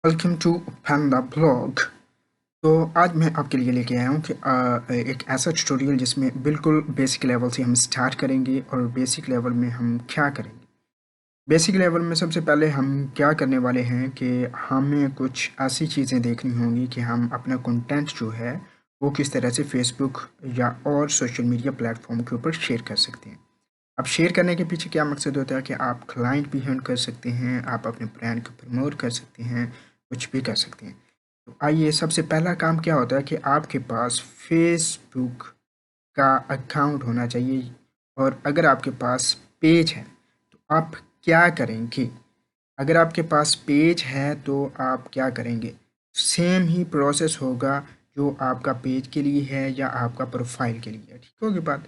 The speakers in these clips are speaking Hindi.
Welcome to panda blog. तो आज मैं आपके लिए लेके आया हूँ कि एक ऐसा ट्यूटोरियल जिसमें बिल्कुल बेसिक लेवल से हम स्टार्ट करेंगे और बेसिक लेवल में हम क्या करेंगे। बेसिक लेवल में सबसे पहले हम क्या करने वाले हैं कि हमें कुछ ऐसी चीज़ें देखनी होंगी कि हम अपना कंटेंट जो है वो किस तरह से फेसबुक या और सोशल मीडिया प्लेटफॉर्म के ऊपर शेयर कर सकते हैं। अब शेयर करने के पीछे क्या मकसद होता है कि आप क्लाइंट भी अर्न कर सकते हैं, आप अपने ब्रांड को प्रमोट कर सकते हैं, कुछ भी कर सकते हैं। तो आइए, सबसे पहला काम क्या होता है कि आपके पास फेसबुक का अकाउंट होना चाहिए। और अगर आपके पास पेज है तो आप क्या करेंगे? अगर आपके पास पेज है तो आप क्या करेंगे? सेम ही प्रोसेस होगा जो आपका पेज के लिए है या आपका प्रोफाइल के लिए है। ठीक होगी बात?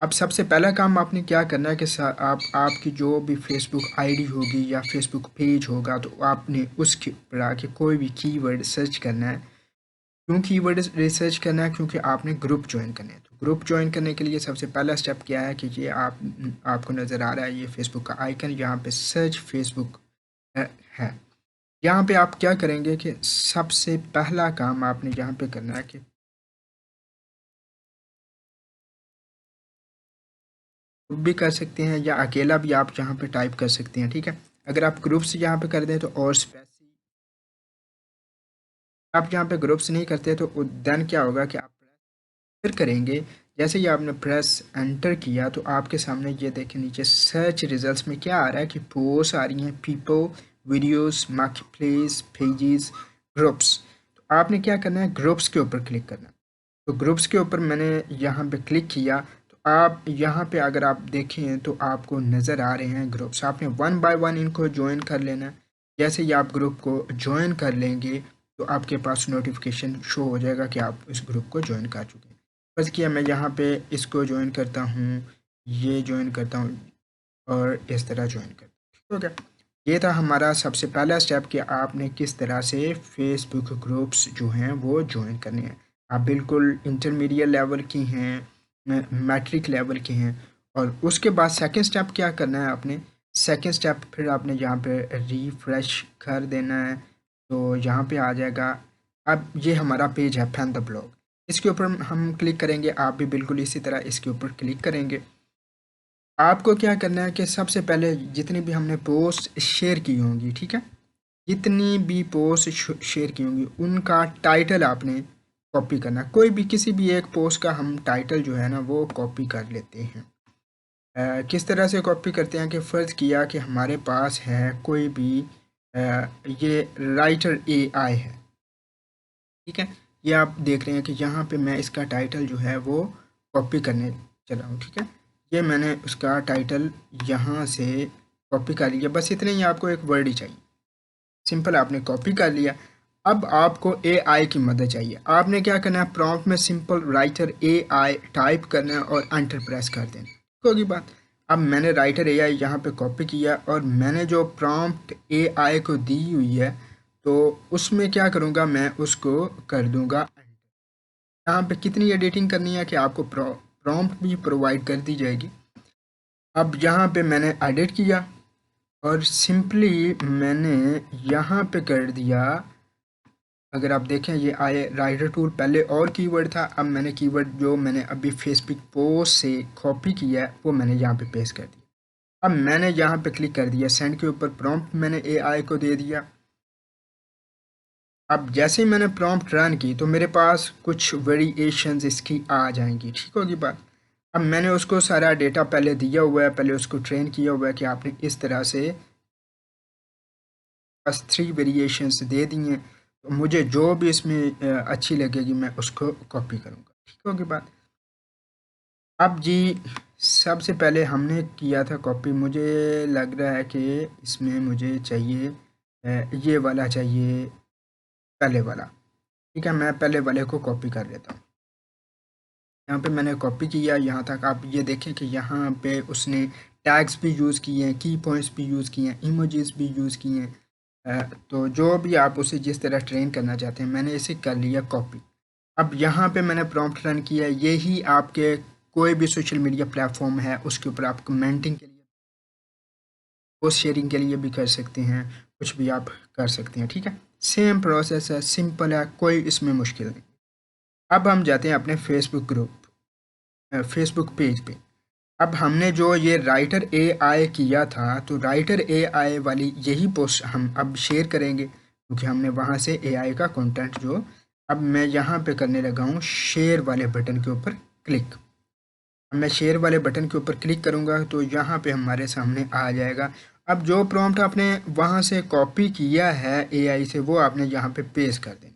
अब सबसे पहला काम आपने क्या करना है कि आप आपकी जो भी फेसबुक आईडी होगी या फेसबुक पेज होगा तो आपने उसके ऊपर आके कोई भी कीवर्ड सर्च करना है। क्यों कीवर्ड रिसर्च करना है? क्योंकि आपने ग्रुप ज्वाइन करना है। तो ग्रुप ज्वाइन करने के लिए सबसे पहला स्टेप क्या है कि ये आपको नज़र आ रहा है, ये फेसबुक का आइकन, यहाँ पे सर्च फेसबुक है। यहाँ पे आप क्या करेंगे कि सबसे पहला काम आपने यहाँ पे करना है कि ग्रुप भी कर सकते हैं या अकेला भी आप यहाँ पे टाइप कर सकते हैं। ठीक है, अगर आप ग्रुप्स यहाँ पे कर दें तो और स्पेसिफिक, आप यहाँ पे ग्रुप्स नहीं करते तो देन क्या होगा कि आप फिर करेंगे। जैसे ही आपने प्रेस एंटर किया तो आपके सामने ये देखें, नीचे सर्च रिजल्ट्स में क्या आ रहा है कि पोस्ट आ रही हैं, people, videos, market place, pages, groups. तो आपने क्या करना है? ग्रुप्स के ऊपर क्लिक करना है। तो ग्रुप्स के ऊपर मैंने यहाँ पे क्लिक किया तो आप यहाँ पे अगर आप देखें तो आपको नज़र आ रहे हैं ग्रुप्स। आपने वन बाय वन इनको ज्वाइन कर लेना है। जैसे ही आप ग्रुप को ज्वाइन कर लेंगे तो आपके पास नोटिफिकेशन शो हो जाएगा कि आप इस ग्रुप को ज्वाइन कर चुके हैं। बस किया, मैं यहाँ पे इसको ज्वाइन करता हूँ, ये ज्वाइन करता हूँ और इस तरह ज्वाइन करता हूँ। ठीक हो गया? ये था हमारा सबसे पहला स्टेप कि आपने किस तरह से फेसबुक ग्रुप्स जो हैं वो ज्वाइन करने हैं। आप बिल्कुल इंटरमीडिएट लेवल की हैं, मैट्रिक लेवल की हैं। और उसके बाद सेकंड स्टेप क्या करना है आपने? सेकंड स्टेप फिर आपने यहाँ पे रिफ्रेश कर देना है तो यहाँ पे आ जाएगा। अब ये हमारा पेज है फैन द ब्लॉग, इसके ऊपर हम क्लिक करेंगे। आप भी बिल्कुल इसी तरह इसके ऊपर क्लिक करेंगे। आपको क्या करना है कि सबसे पहले जितनी भी हमने पोस्ट शेयर की होंगी, ठीक है, जितनी भी पोस्ट शेयर की होंगी उनका टाइटल आपने कॉपी करना है। कोई भी किसी भी एक पोस्ट का हम टाइटल जो है ना वो कॉपी कर लेते हैं। किस तरह से कॉपी करते हैं कि फ़र्ज़ किया कि हमारे पास है कोई भी ये राइटर एआई है, ठीक है। ये आप देख रहे हैं कि यहाँ पे मैं इसका टाइटल जो है वो कॉपी करने चला हूँ, ठीक है। ये मैंने उसका टाइटल यहाँ से कॉपी कर लिया। बस इतने ही, आपको एक वर्ड ही चाहिए, सिंपल आपने कॉपी कर लिया। अब आपको एआई की मदद चाहिए। आपने क्या करना है? प्रॉम्प्ट में सिंपल राइटर एआई टाइप करना है और एंटर प्रेस कर देना, ठीक होगी बात। अब मैंने राइटर एआई यहाँ पे कॉपी किया और मैंने जो प्रॉम्प्ट एआई को दी हुई है तो उसमें क्या करूँगा, मैं उसको कर दूँगा। यहाँ पे कितनी एडिटिंग करनी है कि आपको प्रॉम्प्ट भी प्रोवाइड कर दी जाएगी। अब यहाँ पे मैंने एडिट किया और सिंपली मैंने यहाँ पे कर दिया। अगर आप देखें ये आए राइटर टूल, पहले और कीवर्ड था, अब मैंने कीवर्ड जो मैंने अभी फेसबुक पोस्ट से कॉपी किया है वो मैंने यहाँ पे पेस्ट कर दिया। अब मैंने यहाँ पे क्लिक कर दिया सेंड के ऊपर, प्रॉम्प्ट मैंने एआई को दे दिया। अब जैसे ही मैंने प्रॉम्प्ट रन की तो मेरे पास कुछ वेरिएशंस इसकी आ जाएंगी, ठीक होगी बात। अब मैंने उसको सारा डेटा पहले दिया हुआ है, पहले उसको ट्रेन किया हुआ है कि आपने इस तरह से बस 3 वेरिएशंस दे दी हैं। तो मुझे जो भी इसमें अच्छी लगेगी मैं उसको कॉपी करूँगा, ठीक होगी बात। अब जी, सबसे पहले हमने किया था कॉपी, मुझे लग रहा है कि इसमें मुझे चाहिए ये वाला चाहिए, पहले वाला। ठीक है, मैं पहले वाले को कॉपी कर लेता हूँ। यहाँ पे मैंने कॉपी किया, यहाँ तक आप ये देखें कि यहाँ पे उसने टैग्स भी यूज़ किए हैं, की पॉइंट्स भी यूज़ किए हैं, इमोजीज भी यूज़ किए हैं। तो जो भी आप उसे जिस तरह ट्रेन करना चाहते हैं, मैंने इसे कर लिया कॉपी। अब यहाँ पे मैंने प्रॉम्प्ट रन किया। यही आपके कोई भी सोशल मीडिया प्लेटफॉर्म है उसके ऊपर आप कमेंटिंग के लिए, पोस्ट शेयरिंग के लिए भी कर सकते हैं, कुछ भी आप कर सकते हैं, ठीक है। सेम प्रोसेस है, सिंपल है, कोई इसमें मुश्किल नहीं। अब हम जाते हैं अपने फेसबुक पेज पे। अब हमने जो ये राइटर एआई किया था, तो राइटर एआई वाली यही पोस्ट हम अब शेयर करेंगे, क्योंकि हमने वहाँ से एआई का कंटेंट जो अब मैं यहाँ पे करने लगा हूँ शेयर वाले बटन के ऊपर क्लिक। मैं शेयर वाले बटन के ऊपर क्लिक करूँगा तो यहाँ पे हमारे सामने आ जाएगा। अब जो प्रॉम्प्ट आपने वहाँ से कॉपी किया है एआई से, वो आपने यहाँ पे पेस्ट कर देना।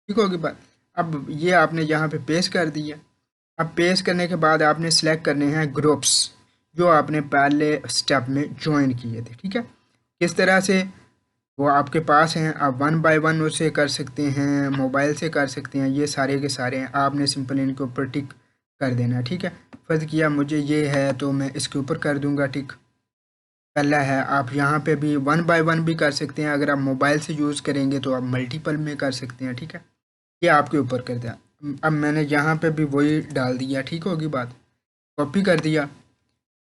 ठीक होगी बात। अब ये आपने यहाँ पे पेस्ट कर दिया। अब पेस्ट करने के बाद आपने सेलेक्ट करने हैं ग्रुप्स जो आपने पहले स्टेप में ज्वाइन किए थे। ठीक है, किस तरह से वो आपके पास हैं, आप वन बाय वन उसे कर सकते हैं, मोबाइल से कर सकते हैं, ये सारे के सारे हैं। आपने सिंपल इनके ऊपर टिक कर देना है। ठीक है, फर्ज किया मुझे ये है तो मैं इसके ऊपर कर दूंगा टिक। पहला है, आप यहाँ पे भी वन बाय वन भी कर सकते हैं, अगर आप मोबाइल से यूज़ करेंगे तो आप मल्टीपल में कर सकते हैं। ठीक है, ये आपके ऊपर कर दिया। अब मैंने यहाँ पे भी वही डाल दिया। ठीक होगी बात, कॉपी कर दिया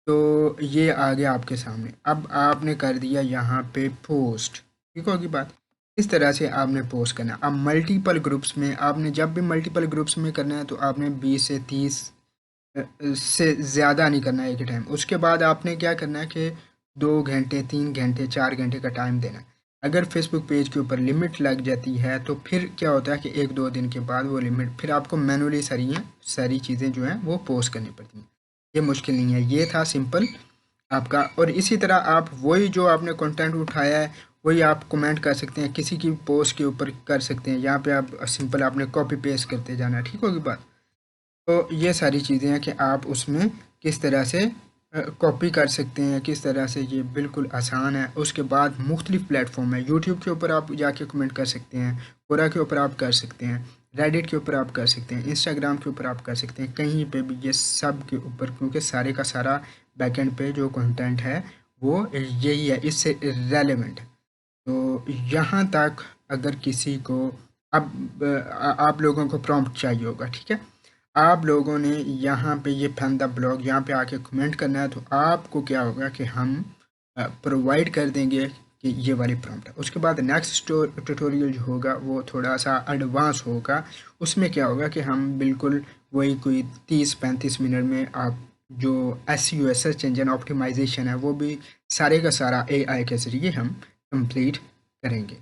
तो ये आ गया आपके सामने। अब आपने कर दिया यहाँ पे पोस्ट। ठीक होगी बात, इस तरह से आपने पोस्ट करना। अब मल्टीपल ग्रुप्स में आपने जब भी मल्टीपल ग्रुप्स में करना है तो आपने 20 से 30 से ज़्यादा नहीं करना है एक टाइम। उसके बाद आपने क्या करना है कि 2 घंटे 3 घंटे 4 घंटे का टाइम देना है। अगर फेसबुक पेज के ऊपर लिमिट लग जाती है तो फिर क्या होता है कि 1-2 दिन के बाद वो लिमिट फिर आपको मैनुअली सारी चीज़ें जो हैं वो पोस्ट करनी पड़ती हैं। ये मुश्किल नहीं है, ये था सिंपल आपका। और इसी तरह आप वही जो आपने कंटेंट उठाया है वही आप कमेंट कर सकते हैं, किसी की पोस्ट के ऊपर कर सकते हैं। यहाँ पे आप सिंपल आपने कॉपी पेस्ट करते जाना है। ठीक होगी बात। तो ये सारी चीज़ें हैं कि आप उसमें किस तरह से कॉपी कर सकते हैं, किस तरह से, ये बिल्कुल आसान है। उसके बाद मुख्तलिफ प्लेटफॉर्म है, यूट्यूब के ऊपर आप जाके कमेंट कर सकते हैं, कोरा के ऊपर आप कर सकते हैं, रेडिट के ऊपर आप कर सकते हैं, इंस्टाग्राम के ऊपर आप कर सकते हैं, कहीं पे भी, ये सब के ऊपर, क्योंकि सारे का सारा बैकएंड पे जो कंटेंट है वो यही है, इससे रेलेवेंट है। तो यहाँ तक अगर किसी को अब आप लोगों को प्रॉम्प्ट चाहिए होगा। ठीक है, आप लोगों ने यहाँ पे ये फन द ब्लॉग यहाँ पे आके कमेंट करना है, तो आपको क्या होगा कि हम प्रोवाइड कर देंगे कि ये वाली प्रॉम्प्ट है। उसके बाद नेक्स्ट ट्यूटोरियल जो होगा वो थोड़ा सा एडवांस होगा। उसमें क्या होगा कि हम बिल्कुल वही कोई 30-35 मिनट में आप जो SEO सर्च इंजन ऑप्टिमाइजेशन है वो भी सारे का सारा AI के ज़रिए हम कंप्लीट करेंगे।